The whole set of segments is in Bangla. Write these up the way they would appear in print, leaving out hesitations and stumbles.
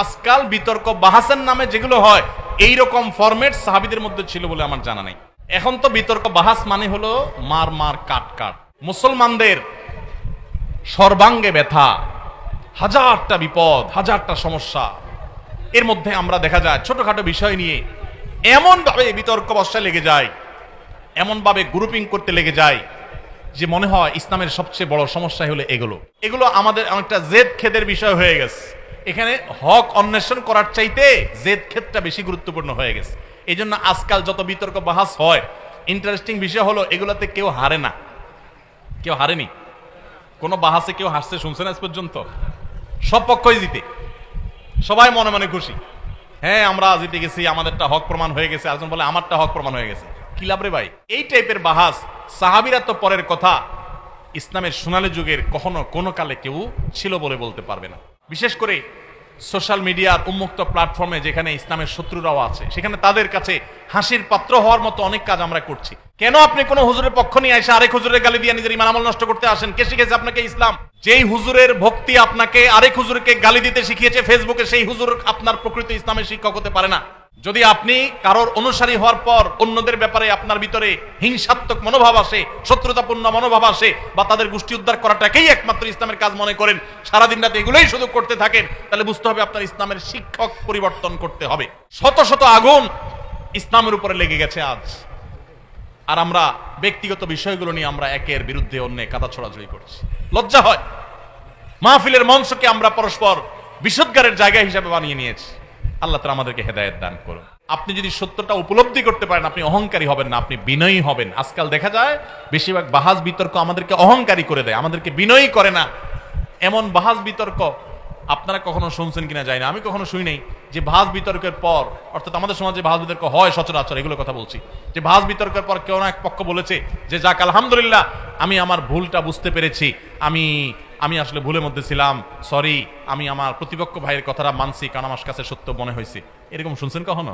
আজকাল বিতর্ক বাহাসের নামে যেগুলো হয় এইরকম ফরম্যাট সাহাবীদের মধ্যে ছিল বলে আমার জানা নাই। এখন তো বিতর্ক বাহাস মানে হলো মার মার কাট কাট, মুসলমানদের সর্বাঙ্গে ব্যথা, হাজারটা বিপদ, হাজারটা সমস্যা। এর মধ্যে আমরা দেখা যায় ছোটখাটো বিষয় নিয়ে এমন ভাবে বিতর্ক বর্ষায় লেগে যায়, এমন ভাবে গ্রুপিং করতে লেগে যায় যে মনে হয় ইসলামের সবচেয়ে বড় সমস্যা হলো এগুলো আমাদের অনেকটা জেদ খেদের বিষয় হয়ে গেছে। এখানে হক অন্বেষণ করার চাইতে জেদ খেদটা বেশি গুরুত্বপূর্ণ হয়ে গেছে। এই জন্য আজকাল যত বিতর্ক বাহাস হয়, ইন্টারেস্টিং বিষয় হলো এগুলোতে কেউ হারে না, কেউ হারেনি। কোনো বাহাসে কেউ হারছে শুনছেন আজ পর্যন্ত? সব পক্ষই জিতে, সবাই মনে মনে খুশি। হ্যাঁ আমরা জিতে গেছি, আমাদেরটা হক প্রমাণ হয়ে গেছে। একজন বলে আমারটা হক প্রমাণ হয়ে গেছে। কি লাভ রে ভাই? এই টাইপের বাহাস সাহাবীরা তো পরের কথা, ইসলামের সোনালী যুগের কখনো কোনো কালে কেউ ছিল বলে বলতে পারবে না। বিশেষ করে সোশ্যাল মিডিয়ার উন্মুক্ত প্ল্যাটফর্মে যেখানে ইসলামের শত্রুরাও আছে, সেখানে তাদের কাছে হাসির পাত্র হওয়ার মতো অনেক কাজ আমরা করছি। কেন আপনি কোন হুজুরের পক্ষ নিয়ে এসে আরেক হুজুরের গালি দিয়ে নিজের ঈমান আমল নষ্ট করতে আসেন? কে শিখেছে আপনাকে ইসলাম? যেই হুজুরের ভক্তি আপনাকে আরেক হুজুরকে গালি দিতে শিখিয়েছে ফেসবুকে, সেই হুজুর আপনার প্রকৃত ইসলামের শিক্ষক হতে পারে না। যদি আপনি কারোর অনুসারী হওয়ার পর অন্যদের ব্যাপারে আপনার ভিতরে হিংসাত্মক মনোভাব আসে, শত্রুতাপূর্ণ মনোভাব আসে, বা তাদের গোষ্ঠী উদ্ধার করাটাকেই একমাত্র ইসলামের কাজ মনে করেন, সারাদিন রাতে এগুলোই শুধু করতে থাকেন, তাহলে বুঝতে হবে আপনার ইসলামের শিক্ষক পরিবর্তন করতে হবে। শত শত আগুন ইসলামের উপরে লেগে গেছে আজ, আর আমরা ব্যক্তিগত বিষয়গুলো নিয়ে আমরা একের বিরুদ্ধে অন্য কাদা ছড়াছড়ি করছি। লজ্জা হয়। মাহফিলের মঞ্চকে আমরা পরস্পর বিশুদ্ধারের জায়গা হিসাবে বানিয়ে নিয়েছি। আল্লাহ তাআলা আমাদেরকে হেদায়েত দান করুন। আপনি যদি সত্যটা উপলব্ধি করতে পারেন, আপনি অহংকারী হবেন না, আপনি বিনয়ী হবেন। আজকাল দেখা যায় বেশিরভাগ বাহাস বিতর্ক আমাদেরকে অহংকারী করে দেয়, আমাদেরকে বিনয়ী করে না। এমন বাহাস বিতর্ক আপনারা কখনো শুনছেন কিনা জানি না, আমি কখনো শুনি নাই যে বাহাস বিতর্কের পর, অর্থাৎ আমাদের সমাজে বাহাস বিতর্ক হয় সচরাচর, এগুলো কথা বলছি, যে বাহাস বিতর্কের পর কেউ না এক পক্ষ বলেছে যে যাক আলহামদুলিল্লাহ, আমি আমার ভুলটা বুঝতে পেরেছি, আমি আসলে ভুলের মধ্যে ছিলাম, সরি, আমি আমার প্রতিপক্ষ ভাইয়ের কথাটা মানছি, কারণ আমার কাছে সত্য মনে হয়েছে। এরকম শুনছেন কখনো?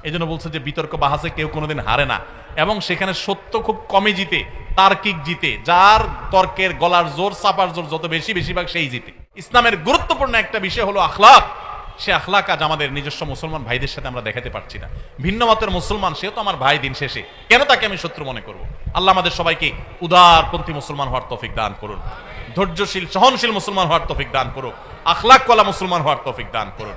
এই জন্য বলছে যে বিতর্ক বাহাসে কেউ কোনোদিন হারে না, এবং সেখানে সত্য খুব কমই জিতে, তার্কিক জিতে। যার তর্কের গলার জোর, চাপার জোর যত বেশি, বেশিরভাগ সেই জিতে। ইসলামের গুরুত্বপূর্ণ একটা বিষয় হলো আখলাক। সে আখলাক আজ আমাদের নিজস্ব মুসলমান ভাইদের সাথে আমরা দেখাতে পারছি না। ভিন্ন মতের মুসলমান, সেও তো আমার ভাই, দিন শেষে কেন তাকে আমি শত্রু মনে করব? আল্লাহ আমাদের সবাইকে উদারপন্থী মুসলমান হওয়ার তৌফিক দান করুন, ধৈর্যশীল সহনশীল মুসলমান হওয়ার তৌফিক দান করুন, আখলাকওয়ালা মুসলমান হওয়ার তৌফিক দান করুন।